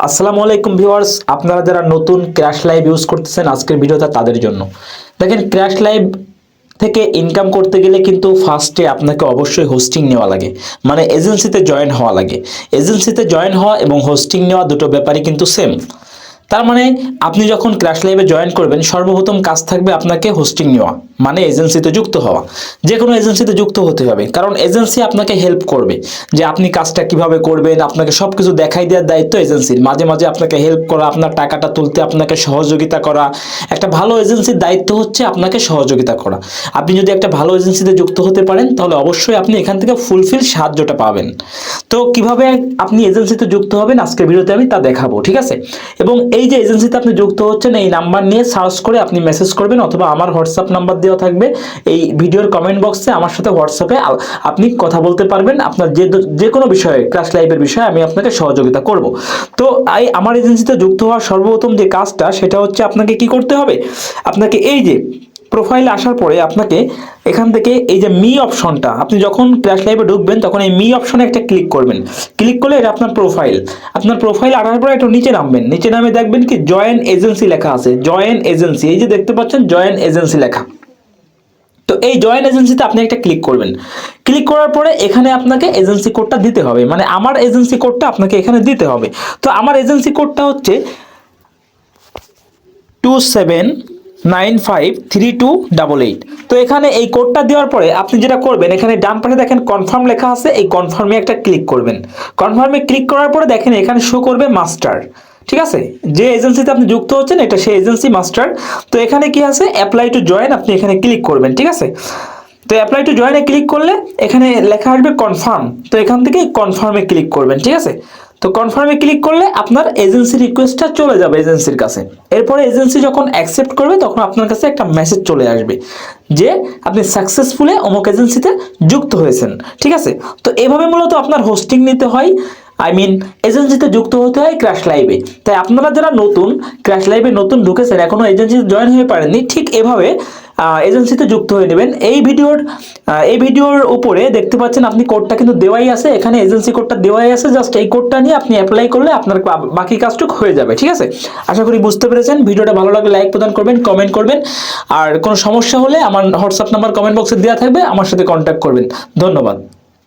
আসসালামু আলাইকুম ভিউয়ার্স, আপনারা যারা নতুন ক্র্যাশ লাইভ ইউজ করতেছেন আজকের ভিডিওটা তাদের জন্য। দেখেন, ক্র্যাশ লাইভ থেকে ইনকাম করতে গেলে কিন্তু ফার্স্টে আপনাকে অবশ্যই হোস্টিং নেওয়া লাগে, মানে এজেন্সিতে জয়েন হওয়া লাগে। এজেন্সিতে জয়েন হওয়া এবং হোস্টিং নেওয়া দুটো ব্যাপারই কিন্তু সেম। তার মানে আপনি যখন ক্র্যাশ লাইভে জয়েন করবেন সর্বপ্রথম কাজ থাকবে আপনাকে হোস্টিং নেওয়া, মানে এজেন্সিতে যুক্ত হওয়া। যে কোনো এজেন্সিতে যুক্ত হতে হবে, কারণ এজেন্সি আপনাকে হেল্প করবে যে আপনি কাজটা কিভাবে করবেন, আপনাকে সব কিছু দেখাই দেওয়ার দায়িত্ব এজেন্সির। মাঝে মাঝে আপনাকে হেল্প করা, আপনার টাকাটা তুলতে আপনাকে সহযোগিতা করা। একটা ভালো এজেন্সির দায়িত্ব হচ্ছে আপনাকে সহযোগিতা করা। আপনি যদি একটা ভালো এজেন্সিতে যুক্ত হতে পারেন তাহলে অবশ্যই আপনি এখান থেকে ফুলফিল সাহায্যটা পাবেন। তো কিভাবে আপনি এজেন্সিতে যুক্ত হবেন আজকের ভিডিওতে আমি তা দেখাবো, ঠিক আছে? এবং এই যে এজেন্সিতে আপনি যুক্ত হচ্ছেন এই নাম্বার নিয়ে সার্চ করে আপনি মেসেজ করবেন, অথবা আমার হোয়াটসঅ্যাপ নাম্বার দেওয়া থাকবে এই ভিডিওর কমেন্ট বক্সে। আমার সাথে হোয়াটসঅ্যাপে আপনি কথা বলতে পারবেন আপনার যে কোনো বিষয়ে, ক্র্যাশ লাইভের বিষয়ে আমি আপনাকে সহযোগিতা করব। তো আমার এজেন্সিতে যুক্ত হওয়ার সর্বপ্রথম যে কাজটা সেটা হচ্ছে আপনাকে কি করতে হবে, আপনাকে এই যে প্রোফাইলে আসার পরে আপনাকে এখান থেকে এই যে মি অপশনটা, আপনি যখন ক্র্যাশ লাইভে ঢুকবেন তখন এই মি অপশনে একটা ক্লিক করবেন। ক্লিক করলে এটা আপনার প্রোফাইল। আপনার প্রোফাইল আসার পরে একটু নিচে নামবেন, নিচে নামে দেখবেন কি জয়েন এজেন্সি লেখা আছে। জয়েন এজেন্সি, এই যে দেখতে পাচ্ছেন জয়েন এজেন্সি লেখা। তো এই জয়েন এজেন্সিতে আপনি একটা ক্লিক করবেন। ক্লিক করার পরে এখানে আপনাকে এজেন্সি কোডটা দিতে হবে, মানে আমার এজেন্সি কোডটা আপনাকে এখানে দিতে হবে। তো আমার এজেন্সি কোডটা হচ্ছে 27953288। তো এখানে এই কোডটা দেওয়ার পরে আপনি যেটা করবেন, এখানে ডান পাশে দেখেন কনফার্ম লেখা আছে, এই কনফার্মে একটা ক্লিক করবেন। কনফার্মে ক্লিক করার পরে দেখেন এখানে শো করবে মাস্টার, ঠিক আছে? যে এজেন্সিতে আপনি যুক্ত হচ্ছেন এটা সেই এজেন্সি মাস্টার। তো এখানে কি আছে, অ্যাপ্লাই টু জয়েন, আপনি এখানে ক্লিক করবেন, ঠিক আছে? তো অ্যাপ্লাই টু জয়েনে ক্লিক করলে এখানে লেখা আসবে কনফার্ম, তো এখান থেকে কনফার্মে ক্লিক করবেন, ঠিক আছে? তো কনফার্মে ক্লিক করলে আপনার এজেন্সি রিকোয়েস্টটা চলে যাবে এজেন্সির কাছে। এরপরে এজেন্সি যখন অ্যাকসেপ্ট করবে তখন আপনার কাছে একটা মেসেজ চলে আসবে যে আপনি সাকসেসফুলি অমুক এজেন্সিতে যুক্ত হয়েছেন, ঠিক আছে? তো এভাবে মূলত আপনার হোস্টিং নিতে হয়, এজেন্সিতে যুক্ত হতে হয় ক্র্যাশ লাইভে। তাই আপনারা যারা নতুন ক্র্যাশ লাইভে নতুন ঢুকেছেন, এখনো এজেন্সিতে জয়েন হয়ে পারেননি, ঠিক এভাবে এজেন্সিতে যুক্ত হয়ে নেবেন। এই ভিডিওর উপরে দেখতে পাচ্ছেন আপনি কোডটা কিন্তু দেওয়াই আছে, এখানে এজেন্সি কোডটা দেওয়াই আছে। জাস্ট এই কোডটা নিয়ে আপনি অ্যাপ্লাই করলে আপনার বাকি কাজটুকু হয়ে যাবে, ঠিক আছে? আশা করি বুঝতে পেরেছেন। ভিডিওটা ভালো লাগলে লাইক প্রদান করবেন, কমেন্ট করবেন। আর কোনো সমস্যা হলে আমার হোয়াটসঅ্যাপ নাম্বার কমেন্ট বক্সে দেওয়া থাকবে, আমার সাথে কন্ট্যাক্ট করবেন। ধন্যবাদ।